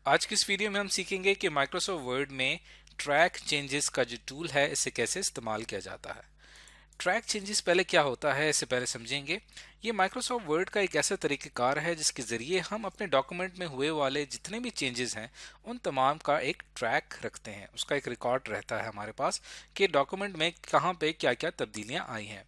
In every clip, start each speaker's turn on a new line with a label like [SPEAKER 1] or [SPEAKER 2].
[SPEAKER 1] आज की इस वीडियो में हम सीखेंगे कि माइक्रोसॉफ्ट वर्ड में ट्रैक चेंजेस का जो टूल है इसे कैसे इस्तेमाल किया जाता है। ट्रैक चेंजेस पहले क्या होता है इससे पहले समझेंगे। ये माइक्रोसॉफ्ट वर्ड का एक ऐसा तरीक़ेकार है जिसके ज़रिए हम अपने डॉक्यूमेंट में हुए वाले जितने भी चेंजेस हैं उन तमाम का एक ट्रैक रखते हैं, उसका एक रिकॉर्ड रहता है हमारे पास कि डॉक्यूमेंट में कहाँ पे क्या क्या तब्दीलियाँ आई हैं।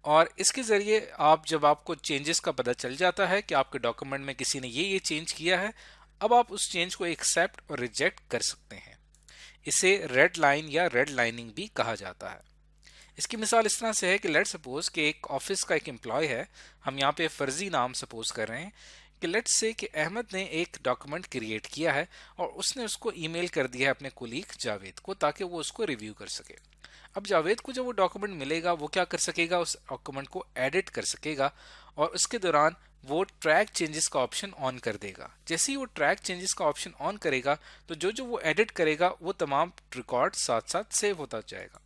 [SPEAKER 1] और इसके ज़रिए आप जब आपको चेंजेस का पता चल जाता है कि आपके डॉक्यूमेंट में किसी ने ये चेंज किया है, अब आप उस चेंज को एक्सेप्ट और रिजेक्ट कर सकते हैं। इसे रेड लाइन या रेड लाइनिंग भी कहा जाता है। इसकी मिसाल इस तरह से है कि लेट सपोज कि एक ऑफिस का एक एम्प्लॉय है, हम यहाँ पे फर्जी नाम सपोज कर रहे हैं कि लेट से कि अहमद ने एक डॉक्यूमेंट क्रिएट किया है और उसने उसको ईमेल कर दिया है अपने कुलीग जावेद को ताकि वो उसको रिव्यू कर सके। अब जावेद को जब वो डॉक्यूमेंट मिलेगा वो क्या कर सकेगा, उस डॉक्यूमेंट को एडिट कर सकेगा और उसके दौरान वो ट्रैक चेंजेस का ऑप्शन ऑन कर देगा। जैसे ही वो ट्रैक चेंजेस का ऑप्शन ऑन करेगा तो जो जो वो एडिट करेगा वो तमाम रिकॉर्ड साथ साथ सेव होता जाएगा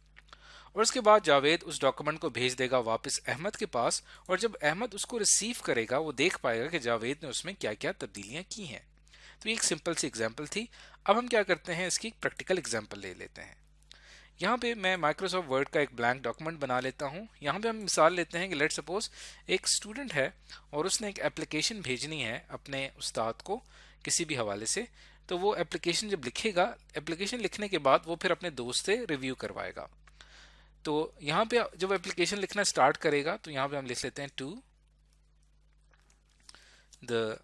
[SPEAKER 1] और उसके बाद जावेद उस डॉक्यूमेंट को भेज देगा वापस अहमद के पास और जब अहमद उसको रिसीव करेगा वो देख पाएगा कि जावेद ने उसमें क्या क्या तब्दीलियां की हैं। तो ये एक सिंपल सी एग्जांपल थी। अब हम क्या करते हैं, इसकी प्रैक्टिकल एग्जांपल ले लेते हैं। यहाँ पे मैं माइक्रोसॉफ्ट वर्ड का एक ब्लैंक डॉक्यूमेंट बना लेता हूँ। यहाँ पे हम मिसाल लेते हैं कि लेट सपोज एक स्टूडेंट है और उसने एक एप्लीकेशन भेजनी है अपने उस्ताद को किसी भी हवाले से। तो वो एप्लीकेशन जब लिखेगा, एप्लीकेशन लिखने के बाद वो फिर अपने दोस्त से रिव्यू करवाएगा। तो यहाँ पे जब एप्लीकेशन लिखना स्टार्ट करेगा तो यहाँ पे हम लिख लेते हैं टू द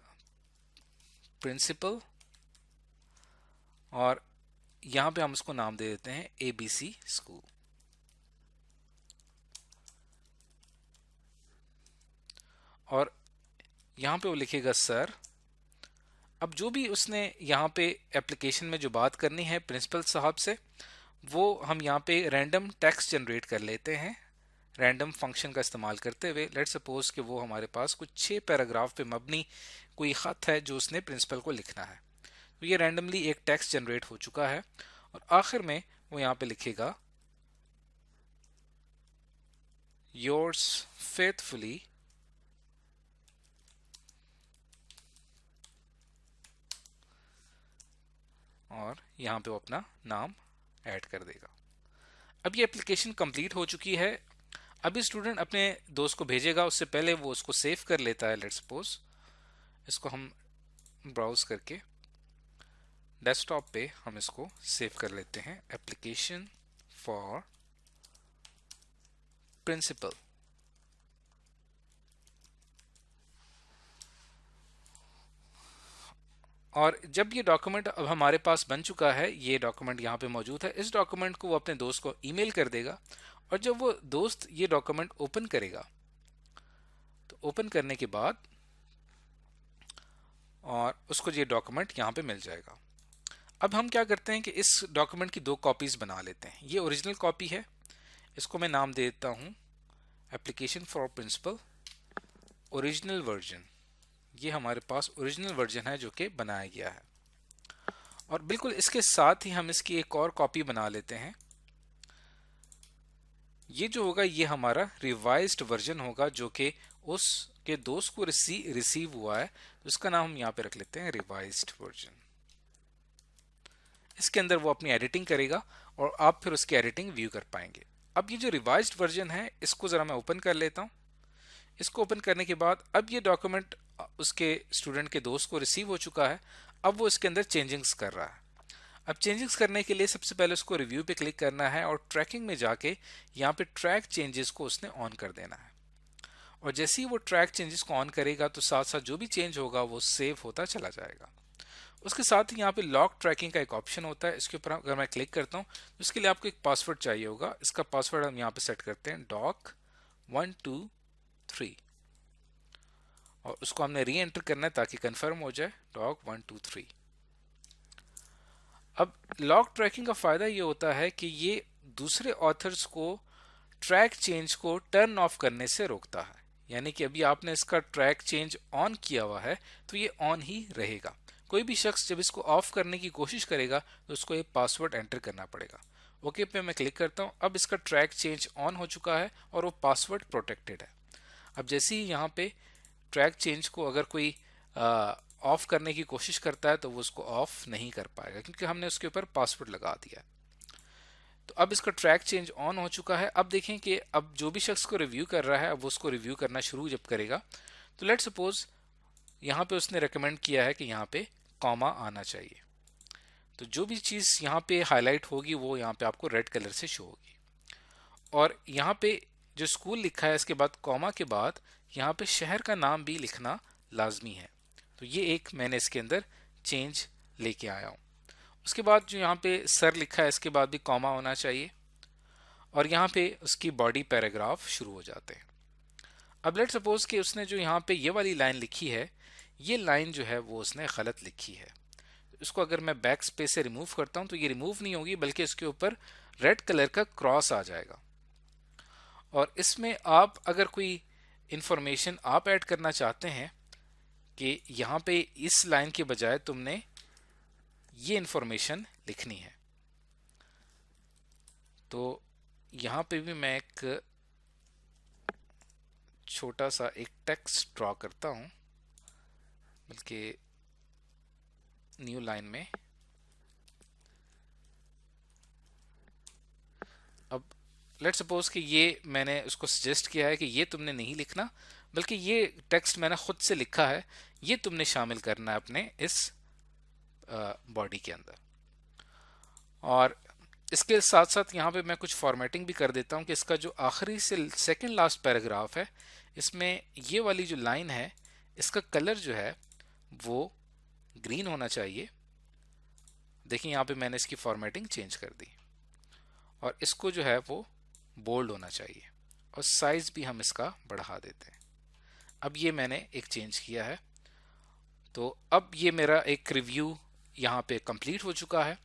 [SPEAKER 1] प्रिंसिपल और यहाँ पे हम उसको नाम दे देते हैं ABC स्कूल। और यहाँ पे वो लिखेगा सर। अब जो भी उसने यहाँ पे एप्लीकेशन में जो बात करनी है प्रिंसिपल साहब से, वो हम यहाँ पे रैंडम टेक्स्ट जनरेट कर लेते हैं रैंडम फंक्शन का इस्तेमाल करते हुए। लेट सपोज कि वो हमारे पास कुछ 6 पैराग्राफ पे मबनी कोई ख़त है जो उसने प्रिंसिपल को लिखना है। तो ये रैंडमली एक टेक्स्ट जनरेट हो चुका है और आखिर में वो यहाँ पे लिखेगा योर्स फेथफुली और यहाँ पे वो अपना नाम ऐड कर देगा। अब ये एप्लीकेशन कंप्लीट हो चुकी है। अभी स्टूडेंट अपने दोस्त को भेजेगा, उससे पहले वो उसको सेव कर लेता है। लेट सपोज इसको हम ब्राउज करके डेस्कटॉप पे हम इसको सेव कर लेते हैं, एप्लीकेशन फॉर प्रिंसिपल। और जब ये डॉक्यूमेंट अब हमारे पास बन चुका है, ये डॉक्यूमेंट यहाँ पे मौजूद है, इस डॉक्यूमेंट को वो अपने दोस्त को ईमेल कर देगा और जब वो दोस्त ये डॉक्यूमेंट ओपन करेगा तो ओपन करने के बाद और उसको ये डॉक्यूमेंट यहाँ पे मिल जाएगा। अब हम क्या करते हैं कि इस डॉक्यूमेंट की 2 कॉपीज बना लेते हैं। ये ओरिजिनल कॉपी है, इसको मैं नाम दे देता हूँ application for principal original version. ये हमारे पास ओरिजिनल वर्जन है जो कि बनाया गया है। और बिल्कुल इसके साथ ही हम इसकी एक और कॉपी बना लेते हैं। ये जो होगा ये हमारा रिवाइज्ड वर्जन होगा जो कि उसके दोस्त को रिसीव हुआ है, तो इसका नाम हम यहाँ पे रख लेते हैं रिवाइज्ड वर्जन। इसके अंदर वो अपनी एडिटिंग करेगा और आप फिर उसकी एडिटिंग व्यू कर पाएंगे। अब ये जो रिवाइज्ड वर्जन है इसको ज़रा मैं ओपन कर लेता हूँ। इसको ओपन करने के बाद अब ये डॉक्यूमेंट उसके स्टूडेंट के दोस्त को रिसीव हो चुका है। अब वो इसके अंदर चेंजिंग्स कर रहा है। अब चेंजिंग्स करने के लिए सबसे पहले उसको रिव्यू पे क्लिक करना है और ट्रैकिंग में जाके यहाँ पे ट्रैक चेंजेस को उसने ऑन कर देना है। और जैसे ही वो ट्रैक चेंजेस को ऑन करेगा तो साथ साथ जो भी चेंज होगा वो सेव होता चला जाएगा। उसके साथ ही यहाँ पे लॉक ट्रैकिंग का एक ऑप्शन होता है, इसके ऊपर अगर मैं क्लिक करता हूँ तो इसके लिए आपको एक पासवर्ड चाहिए होगा। इसका पासवर्ड हम यहाँ पे सेट करते हैं doc123 और उसको हमने री एंटर करना है ताकि कंफर्म हो जाए doc123। अब लॉक ट्रैकिंग का फायदा ये होता है कि ये दूसरे ऑथर्स को ट्रैक चेंज को टर्न ऑफ करने से रोकता है। यानी कि अभी आपने इसका ट्रैक चेंज ऑन किया हुआ है तो ये ऑन ही रहेगा। कोई भी शख्स जब इसको ऑफ करने की कोशिश करेगा तो उसको ये पासवर्ड एंटर करना पड़ेगा। ओके पे मैं क्लिक करता हूँ। अब इसका ट्रैक चेंज ऑन हो चुका है और वो पासवर्ड प्रोटेक्टेड है। अब जैसे ही यहाँ पे ट्रैक चेंज को अगर कोई ऑफ करने की कोशिश करता है तो वो उसको ऑफ नहीं कर पाएगा क्योंकि हमने उसके ऊपर पासवर्ड लगा दिया है। तो अब इसका ट्रैक चेंज ऑन हो चुका है। अब देखें कि अब जो भी शख्स को रिव्यू कर रहा है अब वो उसको रिव्यू करना शुरू जब करेगा तो लेट्स सपोज यहाँ पे उसने रेकमेंड किया है कि यहाँ पे कॉमा आना चाहिए, तो जो भी चीज़ यहाँ पे हाईलाइट होगी वो यहाँ पे आपको रेड कलर से शो होगी। और यहाँ पे जो स्कूल लिखा है इसके बाद कॉमा के बाद यहाँ पे शहर का नाम भी लिखना लाजमी है। तो ये एक मैंने इसके अंदर चेंज लेके आया हूँ। उसके बाद जो यहाँ पे सर लिखा है इसके बाद भी कॉमा होना चाहिए और यहाँ पे उसकी बॉडी पैराग्राफ शुरू हो जाते हैं। अब लेट सपोज कि उसने जो यहाँ पे ये वाली लाइन लिखी है ये लाइन जो है वो उसने गलत लिखी है। इसको अगर मैं बैक स्पेस से रिमूव करता हूँ तो ये रिमूव नहीं होगी बल्कि इसके ऊपर रेड कलर का क्रॉस आ जाएगा। और इसमें आप अगर कोई इंफॉर्मेशन आप ऐड करना चाहते हैं कि यहाँ पे इस लाइन के बजाय तुमने ये इंफॉर्मेशन लिखनी है तो यहाँ पे भी मैं एक छोटा सा एक टेक्स्ट ड्रॉ करता हूँ, बल्कि न्यू लाइन में। अब लेट्स सपोज कि ये मैंने उसको सजेस्ट किया है कि ये तुमने नहीं लिखना बल्कि ये टेक्स्ट मैंने खुद से लिखा है, ये तुमने शामिल करना है अपने इस बॉडी के अंदर। और इसके साथ साथ यहाँ पे मैं कुछ फॉर्मेटिंग भी कर देता हूँ कि इसका जो आखिरी से सेकंड लास्ट पैराग्राफ है इसमें ये वाली जो लाइन है इसका कलर जो है वो ग्रीन होना चाहिए। देखिए यहाँ पे मैंने इसकी फॉर्मेटिंग चेंज कर दी और इसको जो है वो बोल्ड होना चाहिए और साइज भी हम इसका बढ़ा देते हैं। अब ये मैंने एक चेंज किया है तो अब ये मेरा एक रिव्यू यहाँ पे कंप्लीट हो चुका है।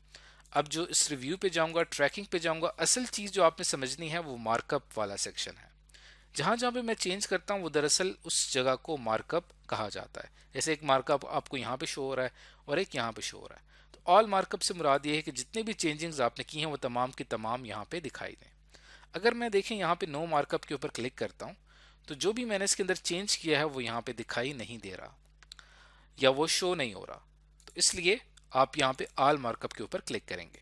[SPEAKER 1] अब जो इस रिव्यू पे जाऊंगा, ट्रैकिंग पे जाऊंगा, असल चीज़ जो आपने समझनी है वो मार्कअप वाला सेक्शन है। जहाँ जहाँ पे मैं चेंज करता हूँ वो दरअसल उस जगह को मार्कअप कहा जाता है। जैसे एक मार्कअप आपको यहाँ पे शो हो रहा है और एक यहाँ पे शो हो रहा है। तो ऑल मार्कअप से मुराद ये है कि जितने भी चेंजिंग्स आपने की हैं वो तमाम की तमाम यहाँ पे दिखाई दें। अगर मैं देखें यहाँ पे नो मार्कअप के ऊपर क्लिक करता हूँ तो जो भी मैंने इसके अंदर चेंज किया है वो यहाँ पे दिखाई नहीं दे रहा या वो शो नहीं हो रहा। तो इसलिए आप यहाँ पे ऑल मार्कअप के ऊपर क्लिक करेंगे।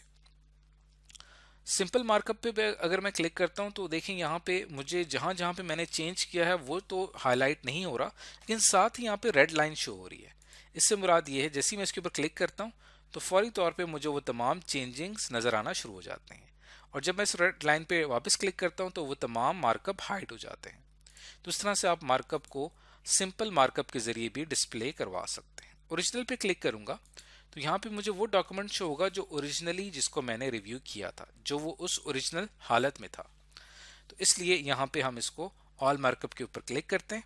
[SPEAKER 1] सिंपल मार्कअप पे अगर मैं क्लिक करता हूँ तो देखें यहाँ पे मुझे जहाँ जहाँ पे मैंने चेंज किया है वो तो हाईलाइट नहीं हो रहा लेकिन साथ ही यहाँ पे रेड लाइन शो हो रही है। इससे मुराद ये है जैसे ही मैं इसके ऊपर क्लिक करता हूँ तो फौरी तौर पे मुझे वो तमाम चेंजिंग्स नज़र आना शुरू हो जाते हैं और जब मैं इस रेड लाइन पे वापस क्लिक करता हूँ तो वो तमाम मार्कअप हाइड हो जाते हैं। तो इस तरह से आप मार्कअप को सिंपल मार्कअप के ज़रिए भी डिस्प्ले करवा सकते हैं। ओरिजिनल पे क्लिक करूँगा तो यहाँ पे मुझे वो डॉक्यूमेंट शो होगा जो ओरिजिनली जिसको मैंने रिव्यू किया था, जो वो उस ओरिजिनल हालत में था। तो इसलिए यहाँ पे हम इसको ऑल मार्कअप के ऊपर क्लिक करते हैं।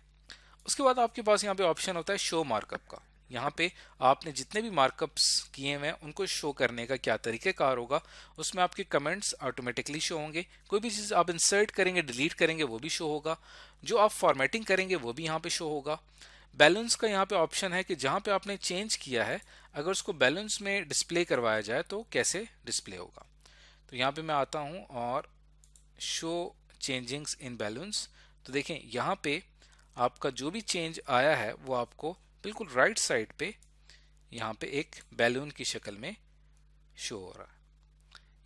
[SPEAKER 1] उसके बाद आपके पास यहाँ पे ऑप्शन होता है शो मार्कअप का। यहाँ पे आपने जितने भी मार्कअप्स किए हुए हैं उनको शो करने का क्या तरीक़ेकार होगा, उसमें आपके कमेंट्स ऑटोमेटिकली शो होंगे। कोई भी चीज़ आप इंसर्ट करेंगे, डिलीट करेंगे वो भी शो होगा। जो आप फॉर्मेटिंग करेंगे वो भी यहाँ पे शो होगा। बैलेंस का यहाँ पे ऑप्शन है कि जहाँ पे आपने चेंज किया है अगर उसको बैलेंस में डिस्प्ले करवाया जाए तो कैसे डिस्प्ले होगा। तो यहाँ पे मैं आता हूँ और शो चेंजिंग्स इन बैलेंस। तो देखें यहाँ पे आपका जो भी चेंज आया है वो आपको बिल्कुल राइट साइड पे यहाँ पे एक बैलून की शक्ल में शो हो रहा है।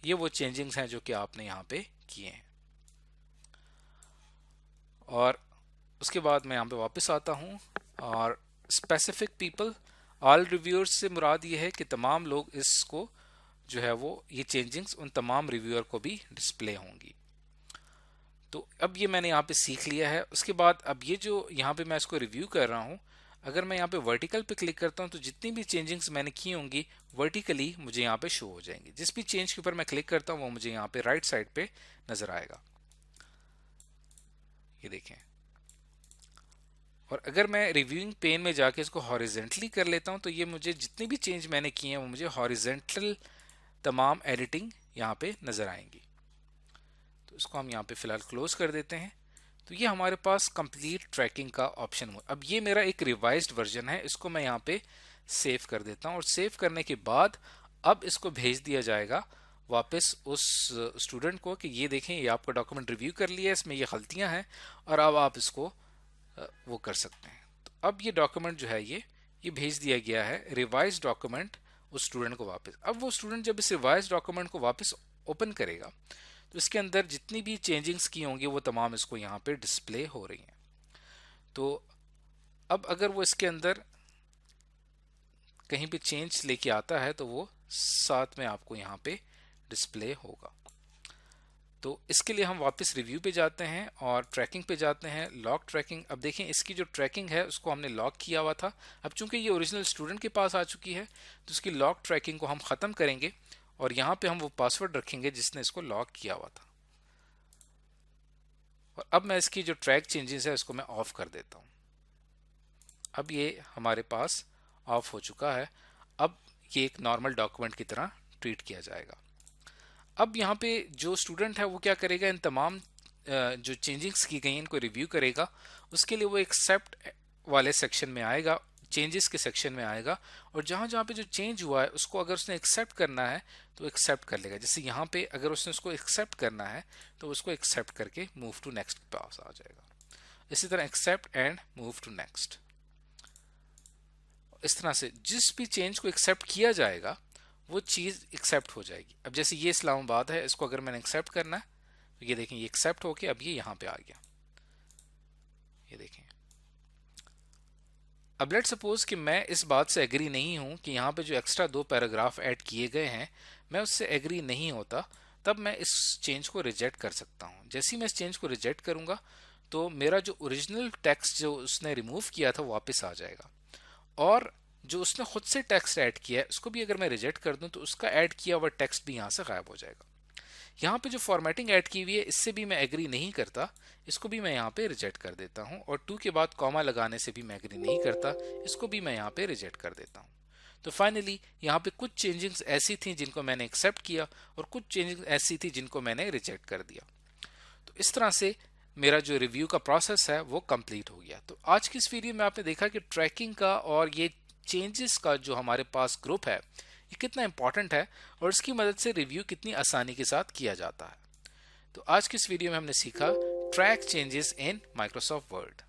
[SPEAKER 1] ये वो चेंजिंग्स हैं जो कि आपने यहाँ पे किए हैं। और उसके बाद मैं यहाँ पे वापस आता हूँ और स्पेसिफिक पीपल, ऑल रिव्यूअर्स से मुराद ये है कि तमाम लोग इसको जो है वो ये चेंजिंग्स उन तमाम रिव्यूअर को भी डिस्प्ले होंगी। तो अब ये मैंने यहाँ पे सीख लिया है। उसके बाद अब ये जो यहाँ पे मैं इसको रिव्यू कर रहा हूँ, अगर मैं यहाँ पे वर्टिकल पे क्लिक करता हूँ तो जितनी भी चेंजिंग्स मैंने की होंगी वर्टिकली मुझे यहाँ पे शो हो जाएंगी। जिस भी चेंज के ऊपर मैं क्लिक करता हूँ वो मुझे यहाँ पे राइट साइड पे नजर आएगा। ये देखें। और अगर मैं रिव्यूइंग पेन में जाके इसको हॉरिजेंटली कर लेता हूँ तो ये मुझे जितने भी चेंज मैंने किए हैं वो मुझे हॉरिजेंटल तमाम एडिटिंग यहाँ पे नज़र आएंगी। तो इसको हम यहाँ पे फ़िलहाल क्लोज कर देते हैं। तो ये हमारे पास कंप्लीट ट्रैकिंग का ऑप्शन हुआ। अब ये मेरा एक रिवाइज्ड वर्जन है, इसको मैं यहाँ पे सेव कर देता हूँ और सेव करने के बाद अब इसको भेज दिया जाएगा वापस उस स्टूडेंट को कि ये देखें ये आपका डॉक्यूमेंट रिव्यू कर लिया है, इसमें ये गलतियाँ हैं और अब आप इसको वो कर सकते हैं। तो अब ये डॉक्यूमेंट जो है ये ये भेज दिया गया है रिवाइज डॉक्यूमेंट उस स्टूडेंट को वापस। अब वो स्टूडेंट जब इस रिवाइज डॉक्यूमेंट को वापस ओपन करेगा तो इसके अंदर जितनी भी चेंजिंग्स की होंगी वो तमाम इसको यहाँ पे डिस्प्ले हो रही हैं। तो अब अगर वो इसके अंदर कहीं पे चेंज लेके आता है तो वो साथ में आपको यहाँ पे डिस्प्ले होगा। तो इसके लिए हम वापस रिव्यू पे जाते हैं और ट्रैकिंग पे जाते हैं, लॉक ट्रैकिंग। अब देखें इसकी जो ट्रैकिंग है उसको हमने लॉक किया हुआ था। अब चूंकि ये ओरिजिनल स्टूडेंट के पास आ चुकी है तो इसकी लॉक ट्रैकिंग को हम ख़त्म करेंगे और यहाँ पे हम वो पासवर्ड रखेंगे जिसने इसको लॉक किया हुआ था। और अब मैं इसकी जो ट्रैक चेंजेस है उसको मैं ऑफ कर देता हूँ। अब ये हमारे पास ऑफ हो चुका है। अब ये एक नॉर्मल डॉक्यूमेंट की तरह ट्रीट किया जाएगा। अब यहाँ पे जो स्टूडेंट है वो क्या करेगा, इन तमाम जो चेंजिंग्स की गई इनको रिव्यू करेगा। उसके लिए वो एक्सेप्ट वाले सेक्शन में आएगा, चेंजेस के सेक्शन में आएगा और जहाँ जहाँ पे जो चेंज हुआ है उसको अगर उसने एक्सेप्ट करना है तो एक्सेप्ट कर लेगा। जैसे यहाँ पे अगर उसने उसको एक्सेप्ट करना है तो उसको एक्सेप्ट करके मूव टू नेक्स्ट पास आ जाएगा। इसी तरह accept and move to next. इस तरह से जिस भी चेंज को एक्सेप्ट किया जाएगा वो चीज़ एक्सेप्ट हो जाएगी। अब जैसे ये इस्लामाबाद है, इसको अगर मैंने एक्सेप्ट करना है तो ये देखें ये एक्सेप्ट होके अब ये यहाँ पे आ गया। ये देखें। अब लेट सपोज कि मैं इस बात से एग्री नहीं हूं कि यहाँ पे जो एक्स्ट्रा 2 पैराग्राफ ऐड किए गए हैं मैं उससे एग्री नहीं होता, तब मैं इस चेंज को रिजेक्ट कर सकता हूँ। जैसे ही मैं इस चेंज को रिजेक्ट करूंगा तो मेरा जो ओरिजिनल टेक्स्ट जो उसने रिमूव किया था वापस आ जाएगा और जो उसने खुद से टेक्स्ट ऐड किया है उसको भी अगर मैं रिजेक्ट कर दूं तो उसका ऐड किया हुआ टेक्स्ट भी यहाँ से गायब हो जाएगा। यहाँ पे जो फॉर्मेटिंग ऐड की हुई है इससे भी मैं एग्री नहीं करता, इसको भी मैं यहाँ पे रिजेक्ट कर देता हूँ। और टू के बाद कॉमा लगाने से भी मैं एग्री नहीं करता, इसको भी मैं यहाँ पे रिजेक्ट कर देता हूँ। तो फाइनली यहाँ पे कुछ चेंजिंग्स ऐसी थी जिनको मैंने एक्सेप्ट किया और कुछ चेंजिंग्स ऐसी थी जिनको मैंने रिजेक्ट कर दिया। तो इस तरह से मेरा जो रिव्यू का प्रोसेस है वो कंप्लीट हो गया। तो आज की इस वीडियो में आपने देखा कि ट्रैकिंग का और ये चेंजेस का जो हमारे पास ग्रुप है ये कितना इंपॉर्टेंट है और इसकी मदद से रिव्यू कितनी आसानी के साथ किया जाता है। तो आज की इस वीडियो में हमने सीखा track changes in Microsoft word.